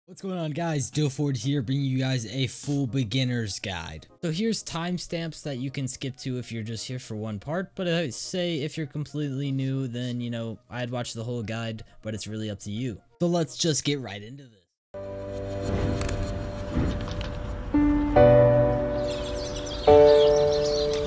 What's going on, guys? Ford here, bringing you guys a full beginner's guide. So here's timestamps that you can skip to if you're just here for one part, but I say if you're completely new, then I'd watch the whole guide, but it's really up to you. So let's just get right into this.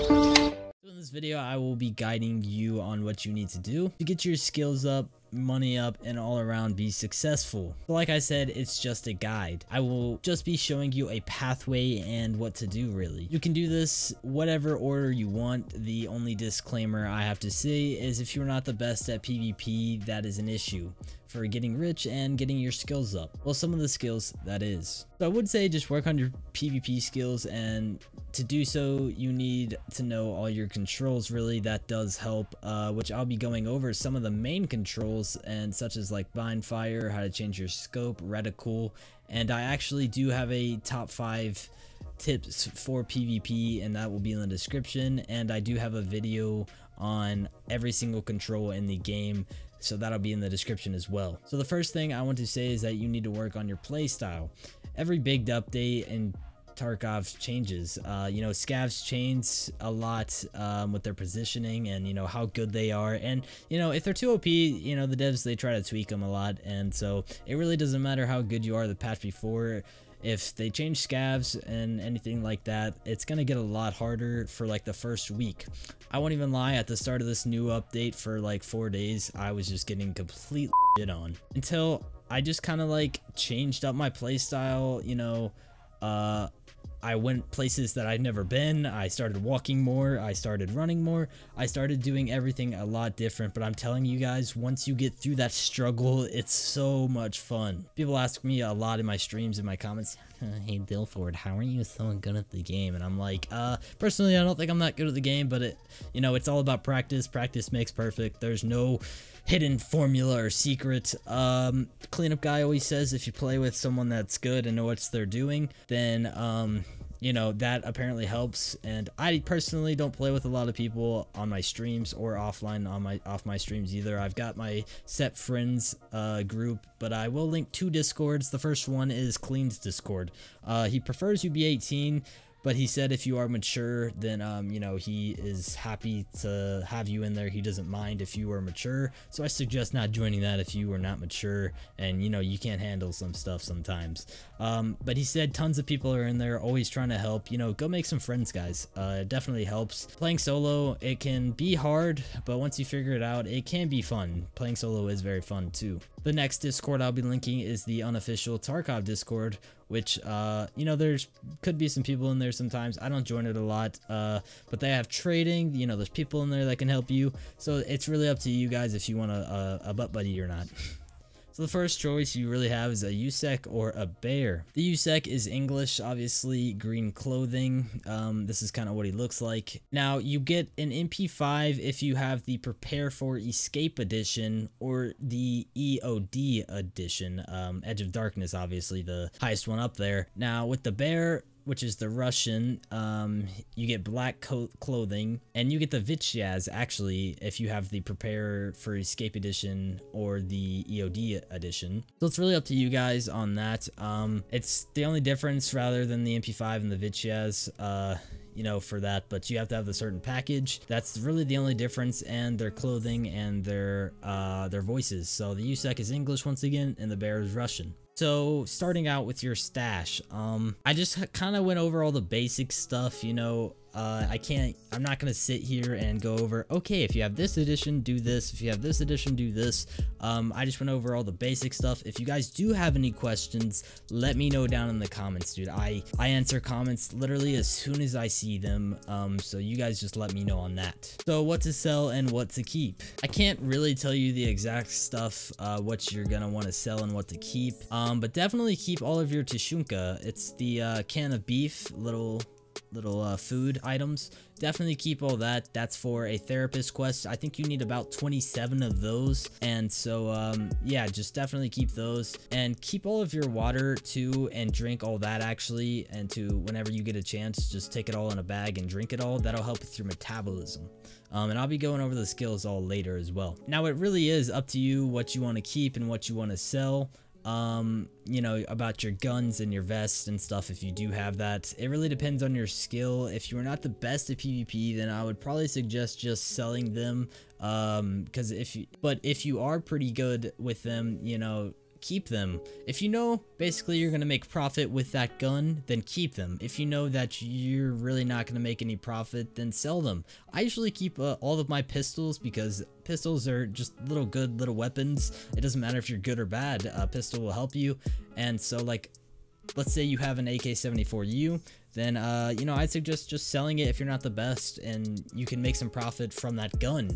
So in this video, I will be guiding you on what you need to do to get your skills up, money up, and all around be successful. So like I said, it's just a guide. I will just be showing you a pathway and what to do. Really, you can do this whatever order you want. The only disclaimer I have to say is if you're not the best at PvP, that is an issue for getting rich and getting your skills up. Well, some of the skills, that is. So I would say just work on your PvP skills, and to do so you need to know all your controls. Really, that does help, which I'll be going over some of the main controls, and such as like bind fire, how to change your scope, reticle, and I actually do have a top 5 tips for PvP, and that will be in the description. And I do have a video on every single control in the game, so that'll be in the description as well. So the first thing I want to say is that you need to work on your playstyle. Every big update in Tarkov changes. Scavs change a lot with their positioning and how good they are, and if they're too OP, the devs, they try to tweak them a lot, and so it really doesn't matter how good you are the patch before. If they change scavs and anything like that, it's gonna get a lot harder for like the first week. I won't even lie, at the start of this new update for like 4 days, I was just getting complete shit on until I just kind of like changed up my playstyle. I went places that I'd never been. I started walking more. I started running more. I started doing everything a lot different. But I'm telling you guys, once you get through that struggle, it's so much fun. People ask me a lot in my streams, in my comments, hey Ford, how are you so good at the game? And I'm like, personally, I don't think I'm that good at the game, but it's all about practice. Practice makes perfect. There's no hidden formula or secret. Cleanup guy always says if you play with someone that's good and know what they're doing, then that apparently helps. And I personally don't play with a lot of people on my streams or offline on off my streams either. I've got my set friends group, but I will link 2 discords. The first one is Clean's Discord. He prefers you be 18, but he said if you are mature, then he is happy to have you in there. He doesn't mind if you are mature, so I suggest not joining that if you are not mature and you can't handle some stuff sometimes. But he said tons of people are in there, always trying to help. Go make some friends, guys. It definitely helps. Playing solo, it can be hard, but once you figure it out, it can be fun. Playing solo is very fun too. The next Discord I'll be linking is the unofficial Tarkov Discord, which there's could be some people in there sometimes. I don't join it a lot, but they have trading. There's people in there that can help you, so it's really up to you guys if you want a butt buddy or not. So the first choice you really have is a USEC or a bear. The USEC is English, obviously, green clothing. This is kind of what he looks like. Now, you get an MP5 if you have the Prepare for Escape edition or the EOD edition. Edge of Darkness, obviously, the highest one up there. Now, with the bear, which is the Russian, you get black clothing, and you get the Vityaz, actually, if you have the Prepare for Escape edition or the EOD edition. So it's really up to you guys on that. It's the only difference rather than the MP5 and the Vityaz, for that, but you have to have the certain package. That's really the only difference, and their clothing and their voices. So the USEC is English once again, and the bear is Russian. So starting out with your stash, I just kind of went over all the basic stuff. I'm not gonna sit here and go over, okay, if you have this edition, do this. If you have this edition, do this. I just went over all the basic stuff. If you guys do have any questions, let me know down in the comments, dude. I answer comments literally as soon as I see them. So you guys just let me know on that. So what to sell and what to keep. I can't really tell you the exact stuff, what you're gonna want to sell and what to keep. But definitely keep all of your tashunka. It's the can of beef, little food items. Definitely keep all that. That's for a therapist quest. I think you need about 27 of those, and so yeah, just definitely keep those, and keep all of your water too, and drink all that actually, and to whenever you get a chance, just take it all in a bag and drink it all. That'll help with your metabolism. And I'll be going over the skills all later as well. Now it really is up to you what you want to keep and what you want to sell. you know, about your guns and your vests and stuff if you do have that. It really depends on your skill. If you're not the best at PvP, then I would probably suggest just selling them, because if you are pretty good with them, you know, keep them. If you know basically you're gonna make profit with that gun, then keep them. If you know that you're really not gonna make any profit, then sell them. I usually keep all of my pistols, because pistols are just good little weapons. It doesn't matter if you're good or bad, a pistol will help you. And so, like, let's say you have an AK-74U, then you know, I'd suggest just selling it if you're not the best, and you can make some profit from that gun,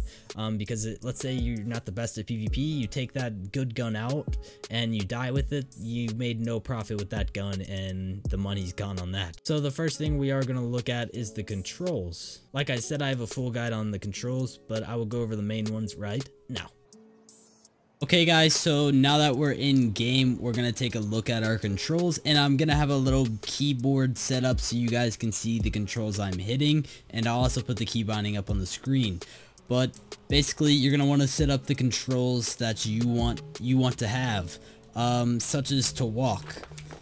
because let's say you're not the best at PvP, you take that good gun out and you die with it, you made no profit with that gun and the money's gone on that. So the first thing we are going to look at is the controls. Like I said, I have a full guide on the controls, but I will go over the main ones right now. Okay guys, so now that we're in game, we're going to take a look at our controls, and I'm going to have a little keyboard set up so you guys can see the controls I'm hitting, and I'll also put the key binding up on the screen. But basically, you're going to want to set up the controls that you want to have, such as to walk.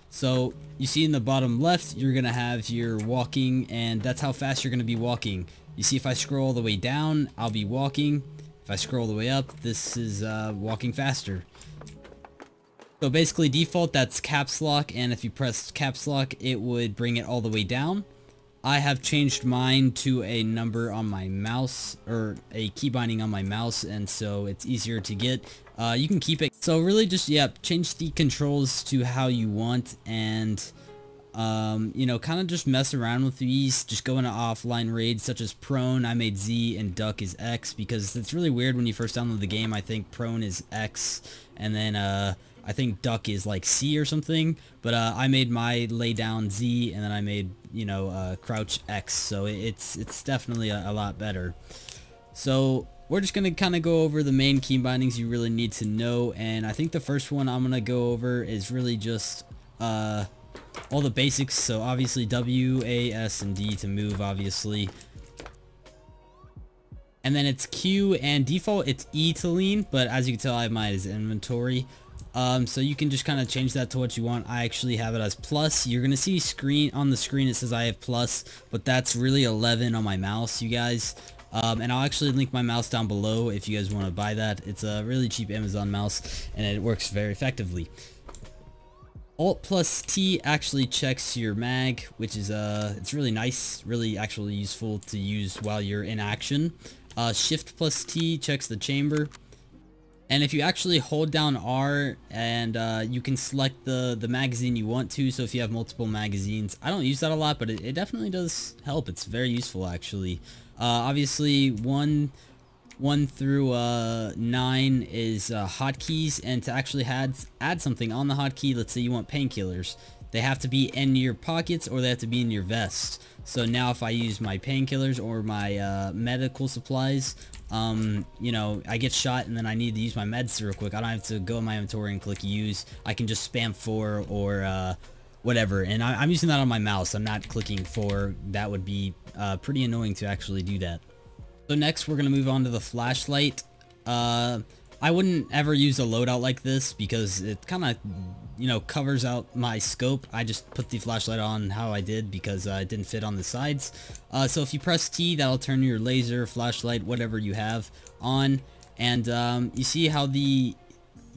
So you see in the bottom left, you're going to have your walking, and that's how fast you're going to be walking. You see if I scroll all the way down, I'll be walking. If I scroll the way up, this is walking faster. So basically default, that's caps lock, and if you press caps lock, it would bring it all the way down. I have changed mine to a number on my mouse, or a key binding on my mouse, and so it's easier to get. You can keep it. So really just, yeah, change the controls to how you want, and you know, kind of just mess around with these. Just go into offline raids such as prone. I made Z and duck is X, because it's really weird when you first download the game. I think prone is X, and then I think duck is like C or something, but I made my lay down Z, and then I made, you know, crouch X, so it's definitely a lot better. So we're just gonna kind of go over the main key bindings you really need to know, and I think the first one I'm gonna go over is really just all the basics. So obviously W, A, S, and D to move, obviously. And then it's Q, and default it's E to lean, but as you can tell, I have mine as inventory. So you can just kind of change that to what you want. I actually have it as plus. You're going to see on the screen it says I have plus, but that's really 11 on my mouse, you guys. And I'll actually link my mouse down below if you guys want to buy that. It's a really cheap Amazon mouse, and it works very effectively. Alt plus T actually checks your mag, which is it's really nice, really actually useful to use while you're in action. Shift plus T checks the chamber. And if you actually hold down R, and you can select the magazine you want to, so if you have multiple magazines, I don't use that a lot, but it definitely does help. It's very useful, actually. Obviously, 1 through 9 is hotkeys, and to actually add something on the hotkey, let's say you want painkillers, they have to be in your pockets or they have to be in your vest. So now if I use my painkillers or my medical supplies, you know, I get shot and then I need to use my meds real quick, I don't have to go in my inventory and click use. I can just spam 4 or whatever, and I'm using that on my mouse. I'm not clicking 4. That would be pretty annoying to actually do that. So next we're gonna move on to the flashlight. I wouldn't ever use a loadout like this because it kind of, you know, covers out my scope. I just put the flashlight on how I did because it didn't fit on the sides. So if you press T, that'll turn your laser, flashlight, whatever you have on, and you see how the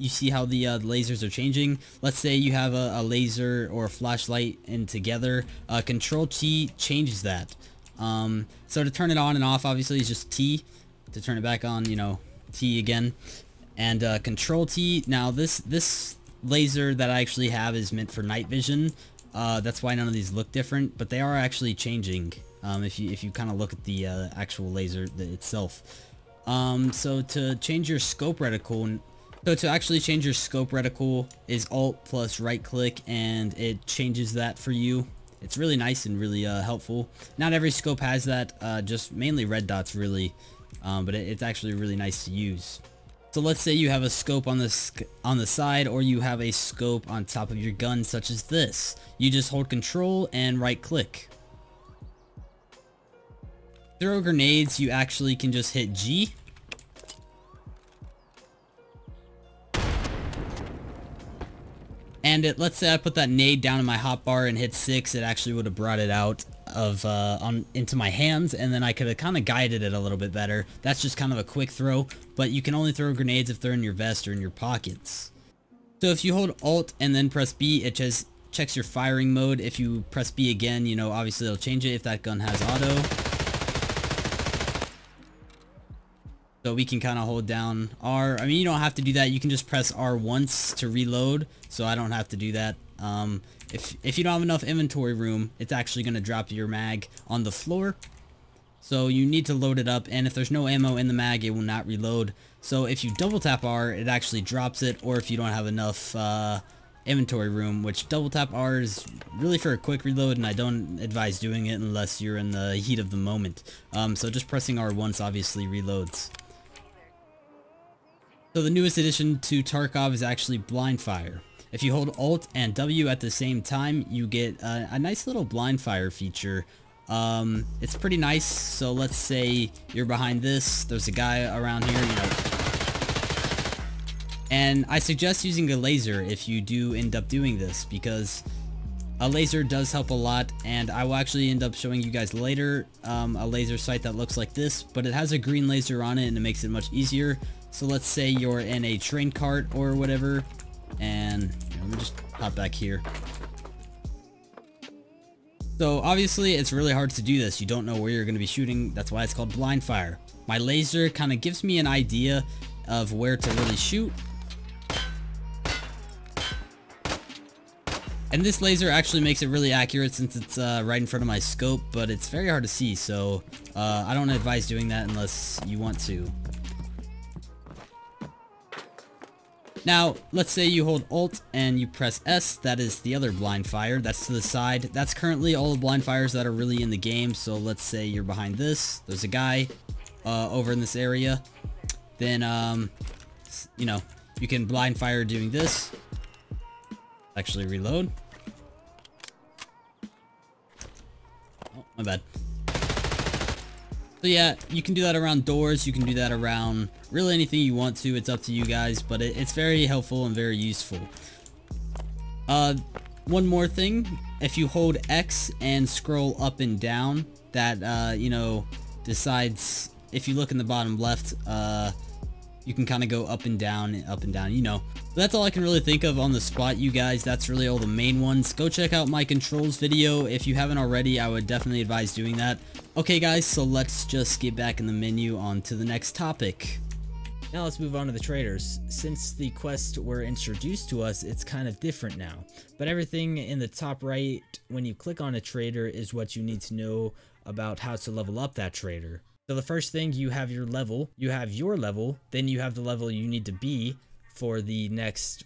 lasers are changing. Let's say you have a laser or a flashlight in together. Control T changes that. So to turn it on and off, obviously is just T. To turn it back on, you know, T again. And Control T. Now this laser that I actually have is meant for night vision. That's why none of these look different, but they are actually changing. If you kind of look at the actual laser itself. So to change your scope reticle. So to actually change your scope reticle is Alt plus right click, and it changes that for you. It's really nice and really helpful. Not every scope has that, just mainly red dots really, but it's actually really nice to use. So let's say you have a scope on the side, or you have a scope on top of your gun such as this. You just hold control and right click. Throw grenades, you actually can just hit G. and let's say I put that nade down in my hotbar and hit 6, it actually would have brought it out of into my hands, and then I could have kind of guided it a little bit better. That's just kind of a quick throw, but you can only throw grenades if they're in your vest or in your pockets. So if you hold Alt and then press B, it just checks your firing mode. If you press B again, you know, obviously it'll change it if that gun has auto. So we can kind of hold down R. I mean, you don't have to do that. You can just press R once to reload. So I don't have to do that. If you don't have enough inventory room, it's actually going to drop your mag on the floor. So you need to load it up. And if there's no ammo in the mag, it will not reload. So if you double tap R, it actually drops it. Or if you don't have enough inventory room, which double tap R is really for a quick reload, and I don't advise doing it unless you're in the heat of the moment. So just pressing R once obviously reloads. So the newest addition to Tarkov is actually blind fire. If you hold Alt and W at the same time, you get a nice little blind fire feature. It's pretty nice. So let's say you're behind this, there's a guy around here, you know. And I suggest using a laser if you do end up doing this, because a laser does help a lot, and I will actually end up showing you guys later a laser sight that looks like this, but it has a green laser on it and it makes it much easier. So let's say you're in a train cart or whatever, and let me just hop back here. So obviously it's really hard to do this. You don't know where you're going to be shooting. That's why it's called blind fire. My laser kind of gives me an idea of where to really shoot. And this laser actually makes it really accurate since it's right in front of my scope, but it's very hard to see. So I don't advise doing that unless you want to. Now, let's say you hold Alt and you press S, that is the other blind fire, that's to the side. That's currently all the blind fires that are really in the game, so let's say you're behind this, there's a guy over in this area. Then, you know, you can blind fire doing this. Actually reload. Oh, my bad. So yeah, you can do that around doors, you can do that around really anything you want to, it's up to you guys, but it's very helpful and very useful. One more thing, if you hold X and scroll up and down, that, you know, decides, if you look in the bottom left, you can kind of go up and down, you know. But that's all I can really think of on the spot, you guys. That's really all the main ones. Go check out my controls video. If you haven't already, I would definitely advise doing that. Okay, guys, so let's just get back in the menu on to the next topic. Now let's move on to the traders. Since the quests were introduced to us, it's kind of different now. But everything in the top right, when you click on a trader, is what you need to know about how to level up that trader. So the first thing, you have your level, then you have the level you need to be for the next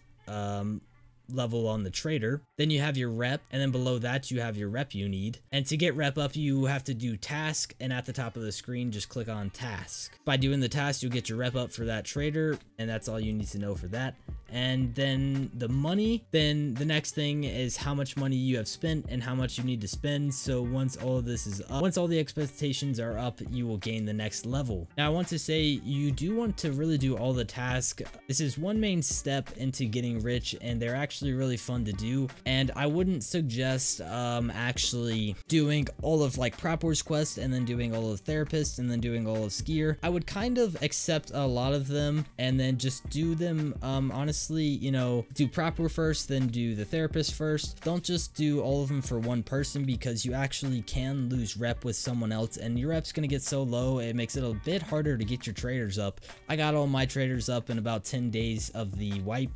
level on the trader. Then you have your rep, and then below that you have your rep you need. And to get rep up, you have to do task, and at the top of the screen just click on task. By doing the task, you'll get your rep up for that trader, and that's all you need to know for that. And then the money, then the next thing is how much money you have spent and how much you need to spend. So once all of this is up, once all the expectations are up, you will gain the next level. Now I want to say, you do want to really do all the tasks. This is one main step into getting rich, and they're actually really fun to do. And I wouldn't suggest actually doing all of like Prop Wars quest and then doing all of Therapist and then doing all of Skier. I would kind of accept a lot of them and then just do them honestly, you know, do Prop War first, then do the Therapist first. Don't just do all of them for one person, because you actually can lose rep with someone else, and your rep's gonna get so low it makes it a bit harder to get your traders up. I got all my traders up in about 10 days of the wipe.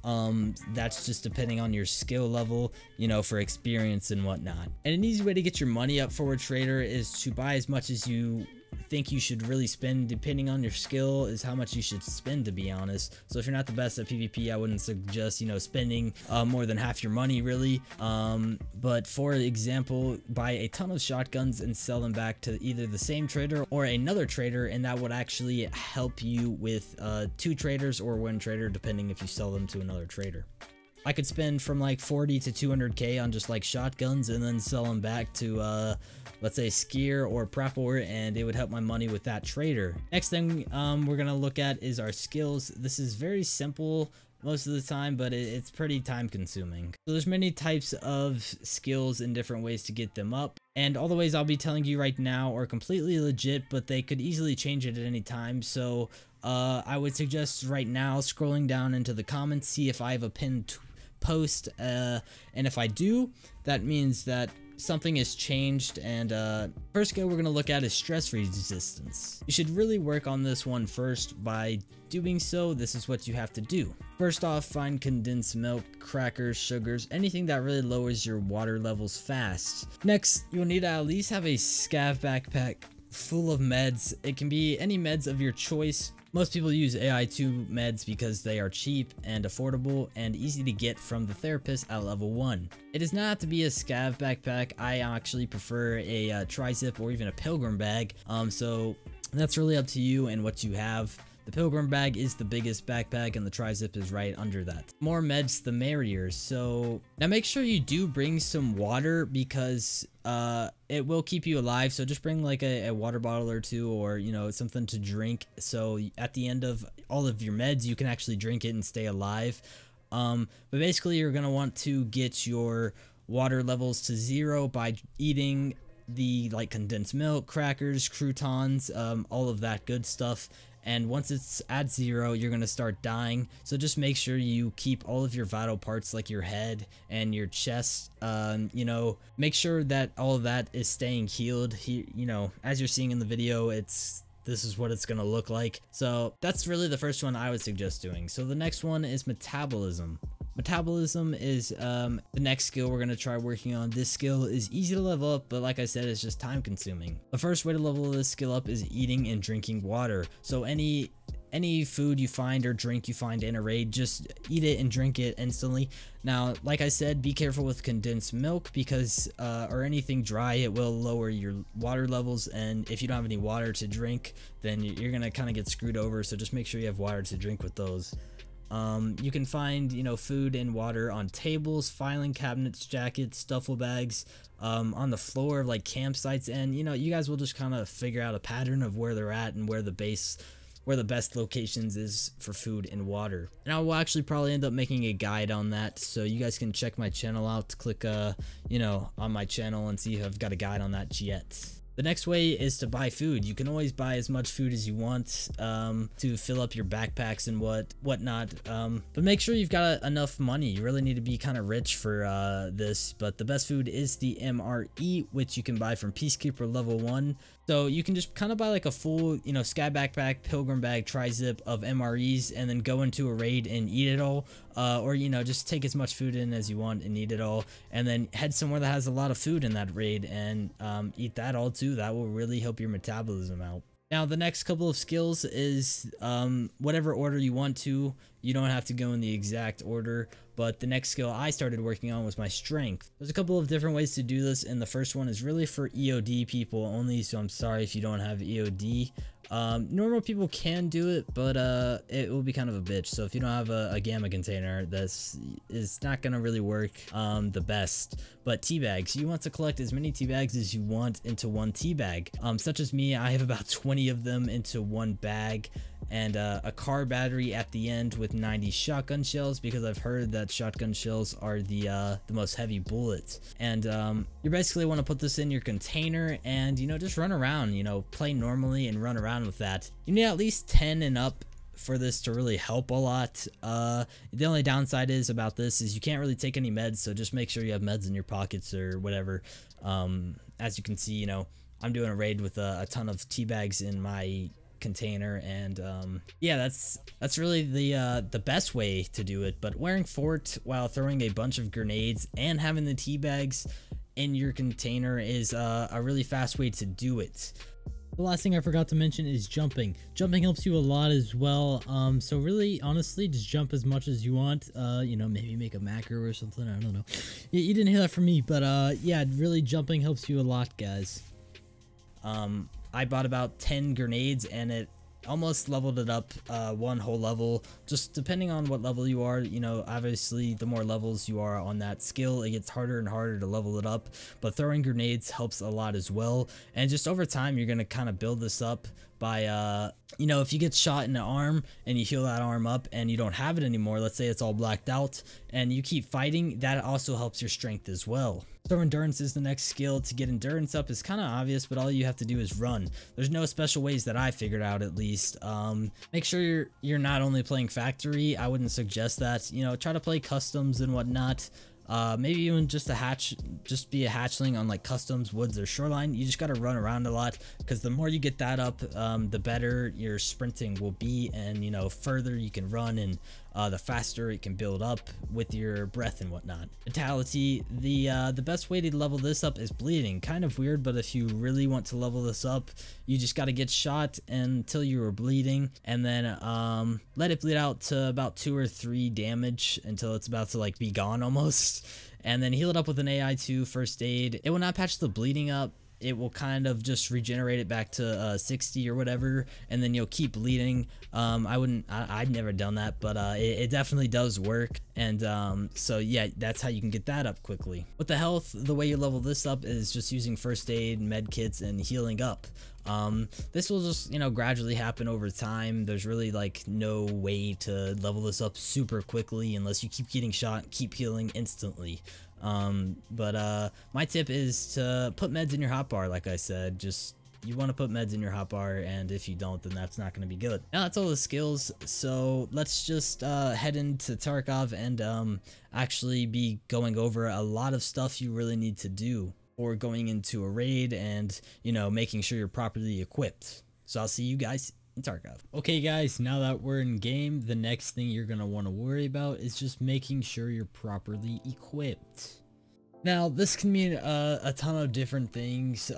That's just depending on your skill level, you know, for experience and whatnot. And an easy way to get your money up for a trader is to buy as much as you think you should really spend. Depending on your skill is how much you should spend, to be honest. So if you're not the best at PvP, I wouldn't suggest, you know, spending more than half your money really. But for example, buy a ton of shotguns and sell them back to either the same trader or another trader, and that would actually help you with 2 traders or 1 trader, depending if you sell them to another trader. I could spend from like 40 to 200k on just like shotguns and then sell them back to let's say Skier or Prop War, and it would help my money with that trader. Next thing we're gonna look at is our skills. This is very simple most of the time, but it's pretty time consuming. So there's many types of skills and different ways to get them up, and all the ways I'll be telling you right now are completely legit, but they could easily change it at any time. So I would suggest right now scrolling down into the comments, see if I have a pinned post, and if I do, that means that something has changed. And first skill we're going to look at is stress resistance. You should really work on this one first. By doing so, this is what you have to do. First off, find condensed milk, crackers, sugars, anything that really lowers your water levels fast. Next, you'll need to at least have a scav backpack full of meds. It can be any meds of your choice. Most people use AI2 meds because they are cheap and affordable and easy to get from the therapist at level 1. It does not have to be a scav backpack. I actually prefer a tri-zip or even a pilgrim bag. So that's really up to you and what you have. The pilgrim bag is the biggest backpack and the tri-zip is right under that. More meds the merrier. So now make sure you do bring some water because it will keep you alive. So just bring like a water bottle or two, or you know, something to drink, so at the end of all of your meds you can actually drink it and stay alive. But basically you're gonna want to get your water levels to 0 by eating the like condensed milk, crackers, croutons, all of that good stuff. And once it's at 0, you're gonna start dying. So just make sure you keep all of your vital parts like your head and your chest, you know, make sure that all of that is staying healed. You know, as you're seeing in the video, this is what it's gonna look like. So that's really the first one I would suggest doing. So the next one is metabolism. Metabolism is the next skill we're going to try working on. This skill is easy to level up, but like I said, it's just time consuming. The first way to level this skill up is eating and drinking water. So any food you find or drink you find in a raid, just eat it and drink it instantly. Now, like I said, be careful with condensed milk because or anything dry, it will lower your water levels, and if you don't have any water to drink, then you're going to kind of get screwed over. So just make sure you have water to drink with those. You can find, you know, food and water on tables, filing cabinets, jackets, duffel bags, on the floor of like campsites, and you know, you guys will just kind of figure out a pattern of where they're at and where the best locations is for food and water. And I will actually probably end up making a guide on that, so you guys can check my channel out. Click you know, on my channel and see if I've got a guide on that yet. The next way is to buy food. You can always buy as much food as you want to fill up your backpacks and whatnot. But make sure you've got enough money. You really need to be kind of rich for this. But the best food is the MRE, which you can buy from Peacekeeper level 1. So you can just kind of buy like a full, you know, sky backpack, pilgrim bag, tri-zip of MREs, and then go into a raid and eat it all. Or, you know, just take as much food in as you want and eat it all, and then head somewhere that has a lot of food in that raid and eat that all too. That will really help your metabolism out. Now, the next couple of skills is whatever order you want to. You don't have to go in the exact order, but the next skill I started working on was my strength. There's a couple of different ways to do this, and the first one is really for EOD people only, so I'm sorry if you don't have EOD. Normal people can do it, but it will be kind of a bitch. So if you don't have a gamma container, this is not gonna really work the best. But tea bags, you want to collect as many tea bags as you want into one tea bag. Such as me, I have about 20 of them into one bag, and a car battery at the end with 90 shotgun shells, because I've heard that shotgun shells are the most heavy bullets. And you basically want to put this in your container and, you know, just run around, you know, play normally and run around with that. You need at least 10 and up for this to really help a lot. The only downside is about this is you can't really take any meds, so just make sure you have meds in your pockets or whatever. As you can see, you know, I'm doing a raid with a ton of tea bags in my container, and yeah, that's really the best way to do it. But wearing fort while throwing a bunch of grenades and having the tea bags in your container is a really fast way to do it. The last thing I forgot to mention is jumping. Jumping helps you a lot as well. So really, honestly, just jump as much as you want. You know, maybe make a macro or something. I don't know. You didn't hear that from me, but yeah, really jumping helps you a lot, guys. I bought about 10 grenades and it almost leveled it up one whole level, just depending on what level you are. You know, obviously the more levels you are on that skill, it gets harder and harder to level it up, but throwing grenades helps a lot as well. And just over time you're going to kind of build this up by you know, if you get shot in the arm and you heal that arm up and you don't have it anymore, let's say it's all blacked out, and you keep fighting, that also helps your strength as well. So endurance is the next skill. To get endurance up is kind of obvious, but all you have to do is run. There's no special ways that I figured out, at least. Make sure you're not only playing factory. I wouldn't suggest that. You know, try to play customs and whatnot. Maybe even just be a hatchling on like customs, woods, or shoreline. You just got to run around a lot, because the more you get that up, the better your sprinting will be, and you know, further you can run, and the faster it can build up with your breath and whatnot. Vitality, the best way to level this up is bleeding. Kind of weird, but if you really want to level this up, you just got to get shot until you are bleeding, and then let it bleed out to about 2 or 3 damage until it's about to like be gone almost, and then heal it up with an AI2 first aid. It will not patch the bleeding up. It will kind of just regenerate it back to 60 or whatever, and then you'll keep bleeding. I've never done that, but it definitely does work. And so yeah, that's how you can get that up quickly. With the health, the way you level this up is just using first aid, med kits, and healing up. This will just, you know, gradually happen over time. There's really like no way to level this up super quickly unless you keep getting shot, keep healing instantly. My tip is to put meds in your hotbar. Like I said, just you want to put meds in your hotbar, and if you don't, then that's not going to be good. Now that's all the skills, so let's just head into Tarkov and actually be going over a lot of stuff you really need to do or going into a raid, and you know, making sure you're properly equipped. So I'll see you guys in Tarkov. Okay guys, now that we're in game, the next thing you're gonna want to worry about is just making sure you're properly equipped. Now this can mean a ton of different things,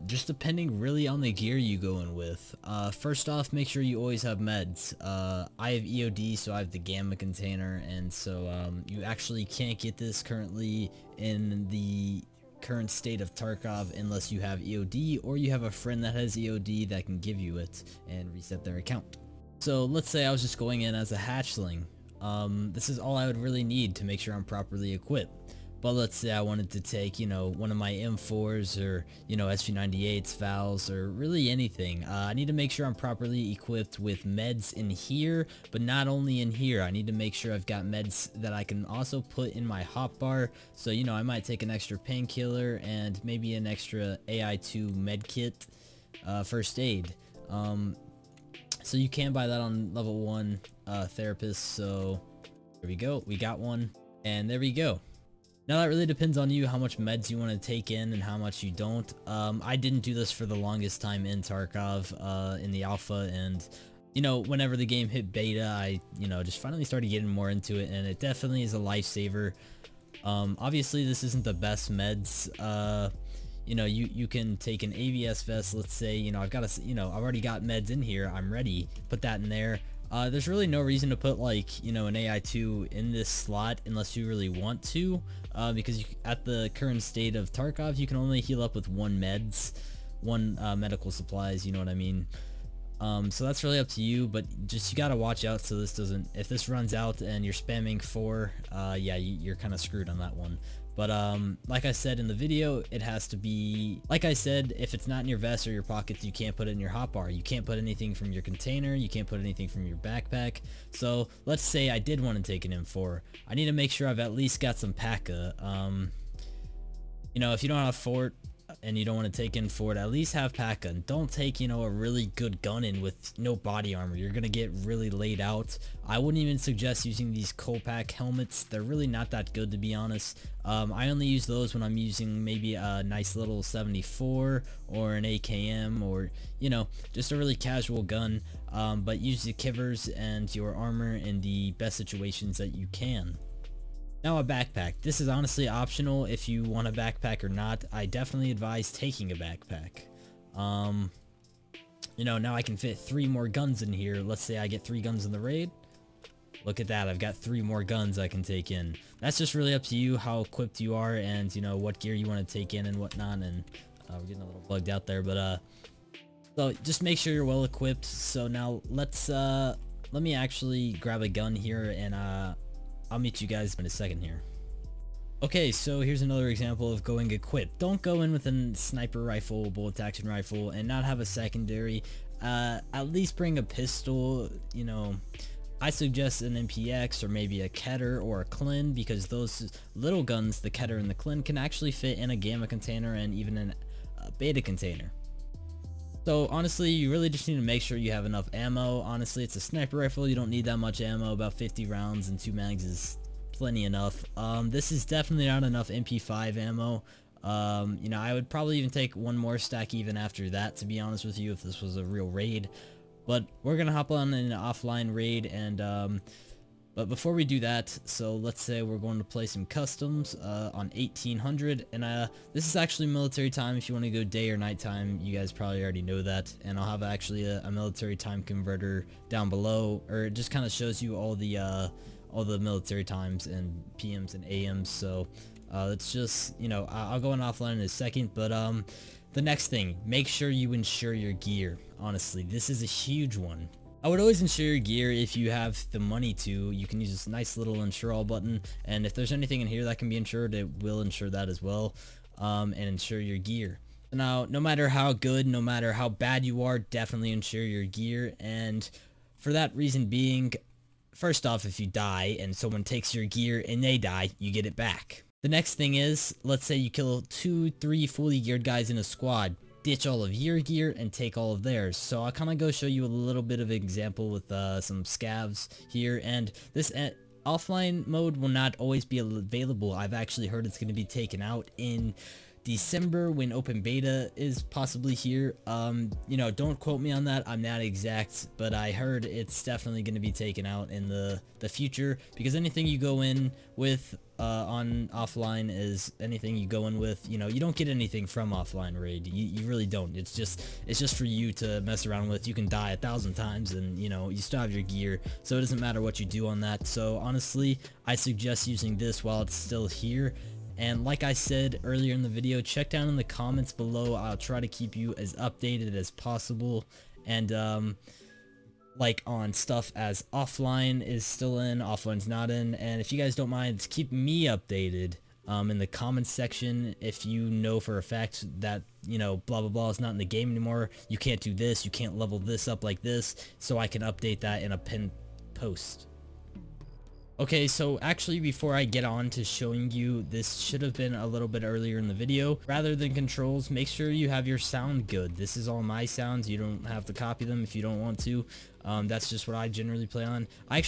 just depending really on the gear you go in with. First off, make sure you always have meds. I have EOD, so I have the gamma container, and so you actually can't get this currently in the current state of Tarkov unless you have EOD, or you have a friend that has EOD that can give you it and reset their account. So let's say I was just going in as a hatchling. This is all I would really need to make sure I'm properly equipped. But let's say I wanted to take, you know, one of my M4s, or, you know, SV98s, VALs, or really anything. I need to make sure I'm properly equipped with meds in here, but not only in here. I need to make sure I've got meds that I can also put in my hotbar. So, you know, I might take an extra painkiller and maybe an extra AI2 med kit, first aid. So you can buy that on level 1 therapist. So there we go. We got one, and there we go. Now that really depends on you, how much meds you want to take in and how much you don't. I didn't do this for the longest time in Tarkov, in the alpha, and you know, whenever the game hit beta, I, you know, just finally started getting more into it, and it definitely is a lifesaver. Obviously this isn't the best meds. You know, you can take an AVS vest, let's say, you know, I've already got meds in here, I'm ready, put that in there. There's really no reason to put, like, you know, an AI2 in this slot unless you really want to, because at the current state of Tarkov, you can only heal up with one medical supplies, you know what I mean? So that's really up to you, but just you gotta watch out so this doesn't, if this runs out and you're spamming 4, yeah, you're kind of screwed on that one. But like I said in the video, it has to be, like I said, if it's not in your vest or your pockets, you can't put it in your hotbar. You can't put anything from your container, you can't put anything from your backpack. So let's say I did want to take an M4. I need to make sure I've at least got some P.A.C.A. You know, if you don't have Fort and you don't want to take in Fort, at least have P.A.C.A. And don't take, you know, a really good gun in with no body armor. You're gonna get really laid out. I wouldn't even suggest using these Copac helmets. They're really not that good, to be honest. I only use those when I'm using maybe a nice little 74 or an AKM, or, you know, just a really casual gun. But use the kivers and your armor in the best situations that you can. Now a backpack. This is honestly optional if you want a backpack or not. I definitely advise taking a backpack. You know, now I can fit 3 more guns in here. Let's say I get 3 guns in the raid. Look at that, I've got 3 more guns I can take in. That's just really up to you, how equipped you are, and you know, what gear you want to take in and whatnot. And we're getting a little bugged out there, but so just make sure you're well equipped. So now let me actually grab a gun here, and I'll meet you guys in a second here. Okay, so here's another example of going equipped. Don't go in with a sniper rifle, bolt action rifle, and not have a secondary. at least bring a pistol. You know, I suggest an MPX or maybe a Keter or a Clin, because those little guns, the Keter and the Clin, can actually fit in a Gamma container and even in a Beta container. So honestly, you really just need to make sure you have enough ammo. Honestly, it's a sniper rifle, you don't need that much ammo. About 50 rounds and 2 mags is plenty enough. This is definitely not enough MP5 ammo. You know, I would probably even take one more stack even after that, to be honest with you, if this was a real raid. But we're gonna hop on an offline raid, and but before we do that, so let's say we're going to play some customs on 1800, and this is actually military time. If you want to go day or night time, you guys probably already know that, and I'll have actually a military time converter down below, or it just kind of shows you all the military times and PMs and AMs. So it's just, you know, I'll go on offline in a second, but the next thing, make sure you insure your gear. Honestly, this is a huge one. I would always insure your gear if you have the money to. You can use this nice little insure all button, and if there's anything in here that can be insured, it will insure that as well, and insure your gear. Now, no matter how good, no matter how bad you are, definitely insure your gear, and for that reason being, first off, if you die and someone takes your gear and they die, you get it back. The next thing is, let's say you kill 2-3 fully geared guys in a squad. Ditch all of your gear and take all of theirs. So I'll kind of go show you a little bit of an example with some scavs here, and this offline mode will not always be available. I've actually heard it's going to be taken out in December when open beta is possibly here. You know, don't quote me on that, I'm not exact, but I heard it's definitely going to be taken out in the future, because anything you go in with on offline is anything you go in with, you know, you don't get anything from offline raid. You really don't. It's just for you to mess around with. You can die 1,000 times and, you know, you still have your gear, so it doesn't matter what you do on that. So honestly, I suggest using this while it's still here. And like I said earlier in the video, check down in the comments below. I'll try to keep you as updated as possible, and like on stuff as offline is still in, offline's not in. And if you guys don't mind, keep me updated in the comments section. If you know for a fact that, you know, blah blah blah is not in the game anymore, you can't do this, you can't level this up like this, so I can update that in a pinned post. Okay, so actually before I get on to showing you, this should have been a little bit earlier in the video. Rather than controls, make sure you have your sound good. This is all my sounds. You don't have to copy them if you don't want to. That's just what I generally play on. I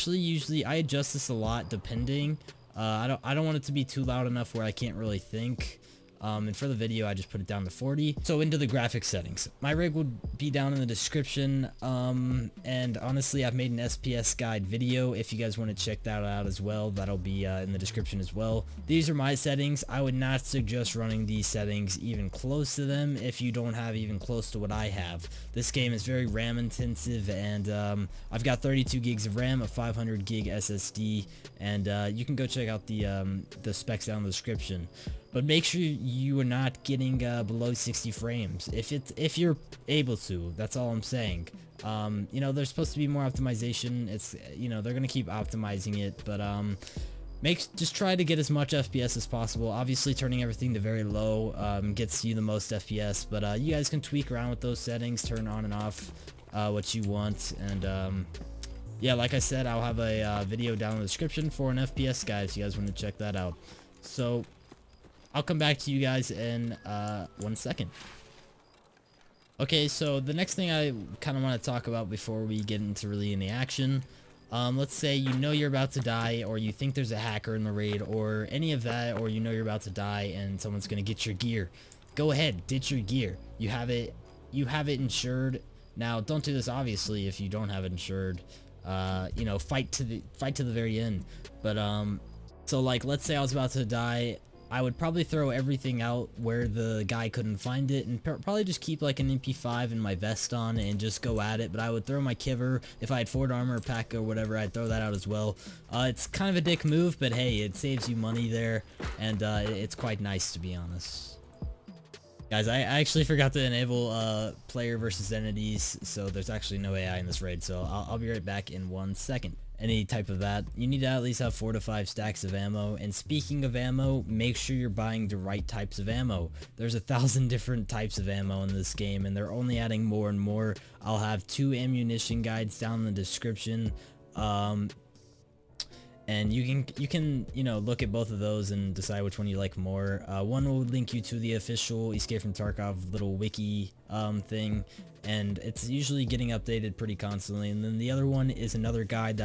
adjust this a lot depending. I don't want it to be too loud enough where I can't really think. And for the video, I just put it down to 40. So into the graphics settings. My rig will be down in the description. And honestly, I've made an SPS guide video. If you guys want to check that out as well, that'll be in the description as well. These are my settings. I would not suggest running these settings even close to them if you don't have even close to what I have. This game is very RAM intensive, and I've got 32 gigs of RAM, a 500 gig SSD, and you can go check out the specs down in the description. But make sure you are not getting below 60 frames. If you're able to, that's all I'm saying. You know, there's supposed to be more optimization. It's, you know, they're gonna keep optimizing it, but just try to get as much FPS as possible. Obviously, turning everything to very low gets you the most FPS, but you guys can tweak around with those settings, turn on and off what you want, and yeah, like I said, I'll have a video down in the description for an FPS guide if you guys want to check that out. So I'll come back to you guys in 1 second. Okay, so the next thing I kind of want to talk about before we get into really any action, let's say you know you're about to die, or you think there's a hacker in the raid, or any of that, or you know you're about to die and someone's gonna get your gear. Go ahead, ditch your gear. You have it insured. Now, don't do this obviously if you don't have it insured. You know, fight to the very end. But so like, let's say I was about to die. I would probably throw everything out where the guy couldn't find it, and probably just keep like an MP5 and my vest on and just go at it. But I would throw my kiver. If I had Ford armor, pack, or whatever, I'd throw that out as well. It's kind of a dick move, but hey, it saves you money there, and it's quite nice, to be honest. Guys, I actually forgot to enable player versus entities, so there's actually no AI in this raid, so I'll be right back in 1 second. any type of that, you need to at least have 4 to 5 stacks of ammo. And speaking of ammo, make sure you're buying the right types of ammo. There's 1,000 different types of ammo in this game, and they're only adding more and more. I'll have 2 ammunition guides down in the description, and you can look at both of those and decide which one you like more. One will link you to the official Escape from Tarkov little wiki thing, and it's usually getting updated pretty constantly. And then the other one is another guide,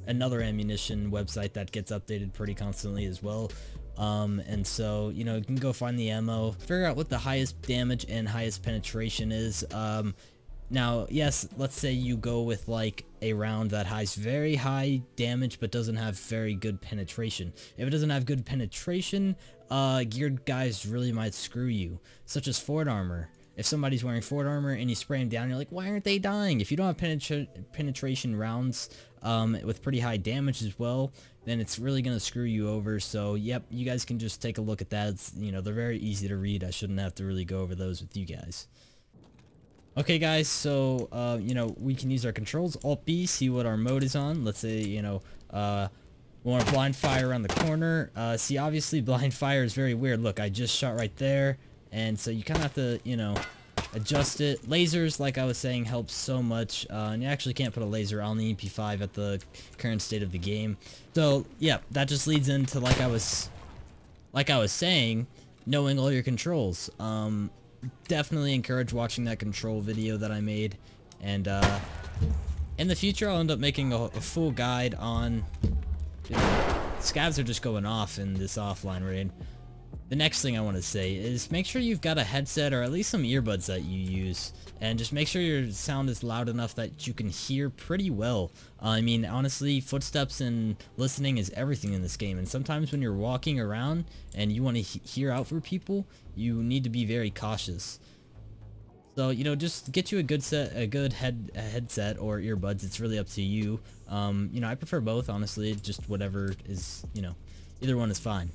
another ammunition website that gets updated pretty constantly as well. And so you can go find the ammo, figure out what the highest damage and highest penetration is. Now, yes, let's say you go with like a round that has very high damage but doesn't have very good penetration. If it doesn't have good penetration, geared guys really might screw you, such as Ford armor. If somebody's wearing Ford armor and you spray them down, you're like, why aren't they dying? If you don't have penetration rounds with pretty high damage as well, then it's really going to screw you over. So, yep, you guys can just take a look at that. It's, they're very easy to read. I shouldn't have to really go over those with you guys. Okay guys, so we can use our controls. Alt B, see what our mode is on. Let's say we want to blind fire around the corner. See, obviously blind fire is very weird. Look, I just shot right there, and so you kind of have to adjust it. Lasers, like I was saying, helps so much, and you actually can't put a laser on the MP5 at the current state of the game. So yeah, that just leads into like I was saying, knowing all your controls. Definitely encourage watching that control video that I made, and in the future I'll end up making a full guide on scavs are just going off in this offline raid. The next thing I want to say is make sure you've got a headset or at least some earbuds that you use, and just make sure your sound is loud enough that you can hear pretty well. I mean, honestly, footsteps and listening is everything in this game, and sometimes when you're walking around and you want to hear out for people, you need to be very cautious. So, just get you a good headset or earbuds. It's really up to you. I prefer both, honestly. Just whatever is, either one is fine.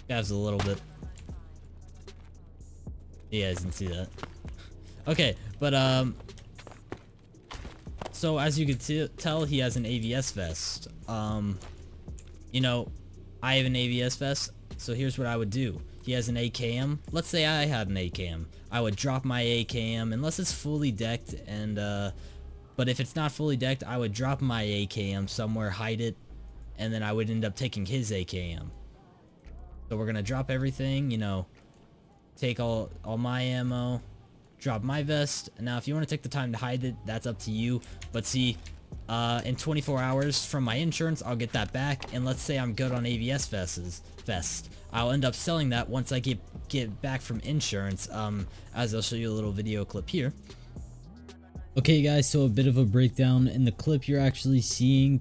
Scavs a little bit. You guys can see that. Okay, but so as you can tell, he has an AVS vest. I have an AVS vest, so here's what I would do. He has an AKM. Let's say I had an AKM. I would drop my AKM unless it's fully decked, and but if it's not fully decked, I would drop my AKM somewhere, hide it, and then I would end up taking his AKM. So we're gonna drop everything, take all my ammo, drop my vest. Now if you want to take the time to hide it, that's up to you. But see, in 24 hours from my insurance, I'll get that back, and let's say I'm good on AVS vest. I'll end up selling that once I get back from insurance, as I'll show you a little video clip here. Okay guys, so a bit of a breakdown. In the clip you're actually seeing,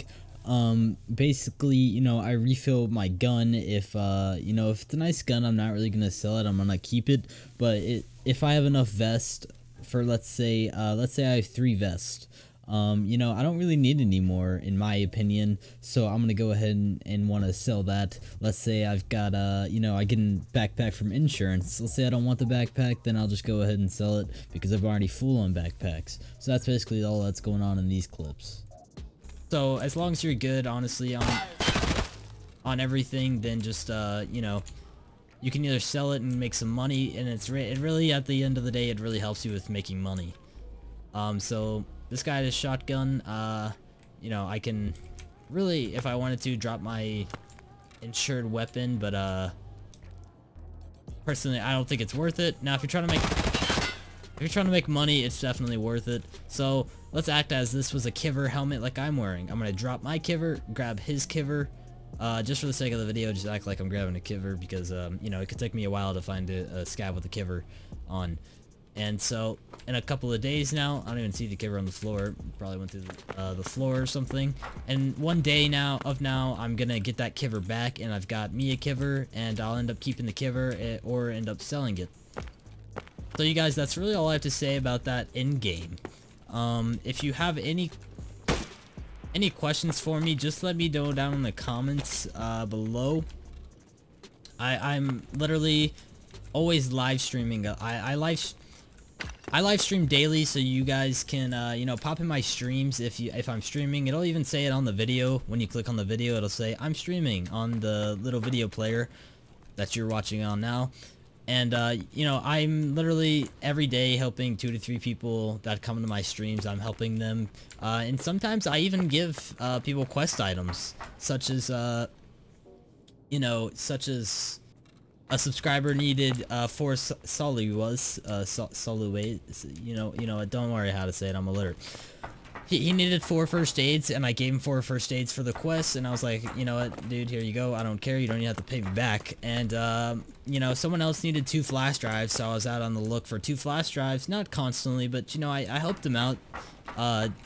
basically, I refill my gun. If it's a nice gun, I'm not really gonna sell it, I'm gonna keep it. But if I have enough vest for, let's say I have 3 vests, I don't really need any more, in my opinion, so I'm gonna go ahead and want to sell that. Let's say I've got I get a backpack from insurance. Let's say I don't want the backpack, then I'll just go ahead and sell it because I've already full on backpacks. So that's basically all that's going on in these clips. So as long as you're good, honestly, on everything, then just you can either sell it and make some money, and it really, at the end of the day, it really helps you with making money. So this guy has shotgun. I can really, if I wanted to, drop my insured weapon, but personally, I don't think it's worth it. Now, if you're trying to make money, it's definitely worth it. So let's act as this was a Kiver helmet like I'm wearing. I'm gonna drop my Kiver, grab his Kiver. Just for the sake of the video, just act like I'm grabbing a Kiver because it could take me a while to find a scav with a Kiver on. And so in a couple of days now, I don't even see the Kiver on the floor. Probably went through the floor or something. And one day now, I'm gonna get that Kiver back, and I've got me a Kiver, and I'll end up keeping the Kiver or end up selling it. So you guys, that's really all I have to say about that in game. If you have any questions for me, just let me know down in the comments below. I'm literally always live streaming. I live stream daily, so you guys can, you know, pop in my streams if I'm streaming. It'll even say it on the video. When you click on the video, it'll say I'm streaming on the little video player that you're watching on now. And, you know, I'm literally every day helping 2 to 3 people that come to my streams. I'm helping them. And sometimes I even give people quest items, such as, you know, such as a subscriber needed 4 Soluas, you know, don't worry how to say it, I'm illiterate. He needed 4 first aids, and I gave him 4 first aids for the quest, and I was like, you know what, dude, here you go, I don't care, you don't even have to pay me back. And, you know, someone else needed 2 flash drives, so I was out on the look for 2 flash drives, not constantly, but, you know, I helped them out,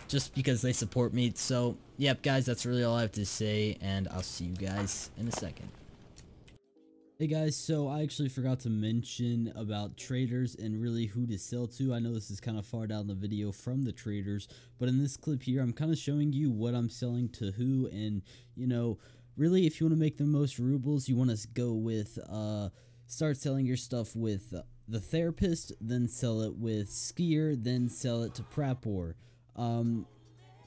just because they support me. So, yep, guys, that's really all I have to say, and I'll see you guys in a second. Hey guys, so I actually forgot to mention about traders and really who to sell to. I know this is kind of far down the video from the traders, but in this clip here, I'm kind of showing you what I'm selling to who. And, you know, really, if you want to make the most rubles, you want to go with, start selling your stuff with the therapist, then sell it with skier, then sell it to prapor.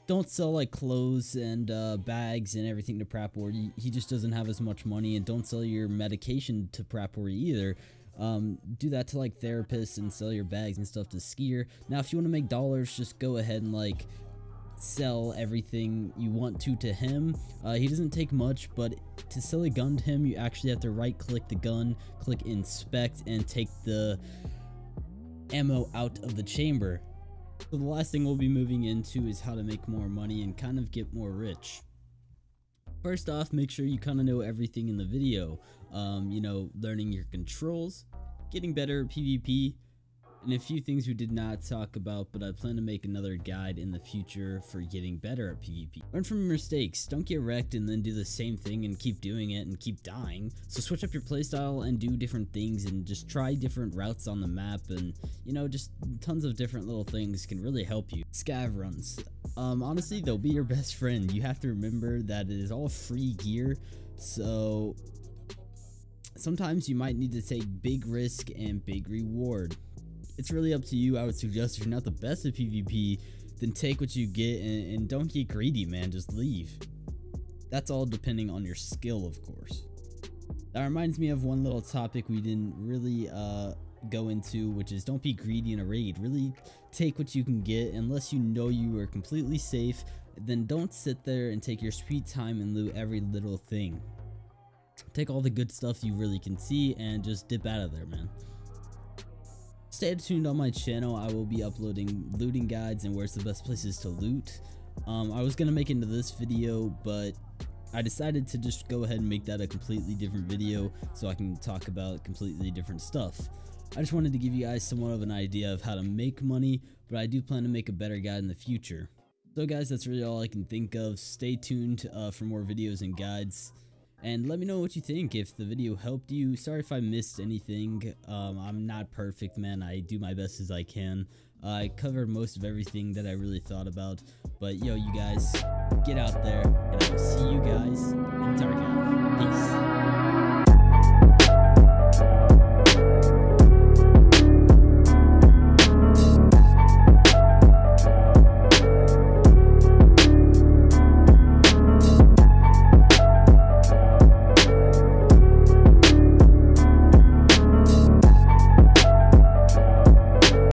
Don't sell like clothes and bags and everything to Prapor. He just doesn't have as much money. And don't sell your medication to Prapor either. Do that to like therapists and sell your bags and stuff to skier. Now if you want to make dollars, just go ahead and like sell everything you want to him. He doesn't take much, but to sell a gun to him, you actually have to right click the gun, click inspect, and take the ammo out of the chamber. So the last thing we'll be moving into is how to make more money and kind of get more rich. First off, make sure you kind of know everything in the video. You know, learning your controls, getting better at PvP, and a few things we did not talk about, but I plan to make another guide in the future for getting better at PvP. Learn from your mistakes. Don't get wrecked and then do the same thing and keep doing it and keep dying. So switch up your playstyle and do different things and just try different routes on the map, and, you know, just tons of different little things can really help you. Scav runs. Honestly, they'll be your best friend. You have to remember that it is all free gear, so sometimes you might need to take big risk and big reward. It's really up to you. I would suggest if you're not the best at PvP, then take what you get and don't get greedy, man. Just leave. That's all depending on your skill, of course. That reminds me of one little topic we didn't really go into, which is don't be greedy in a raid. Really take what you can get. Unless you know you are completely safe, then don't sit there and take your sweet time and loot every little thing. Take all the good stuff you really can see and just dip out of there, man. Stay tuned on my channel. I will be uploading looting guides and where's the best places to loot. I was gonna make into this video, but I decided to just go ahead and make that a completely different video so I can talk about completely different stuff. I just wanted to give you guys somewhat of an idea of how to make money, but I do plan to make a better guide in the future. So guys, that's really all I can think of. Stay tuned for more videos and guides. And let me know what you think, if the video helped you. Sorry if I missed anything. I'm not perfect, man. I do my best as I can. I covered most of everything that I really thought about. But yo, you guys, get out there, and I will see you guys in Tarkov. Peace.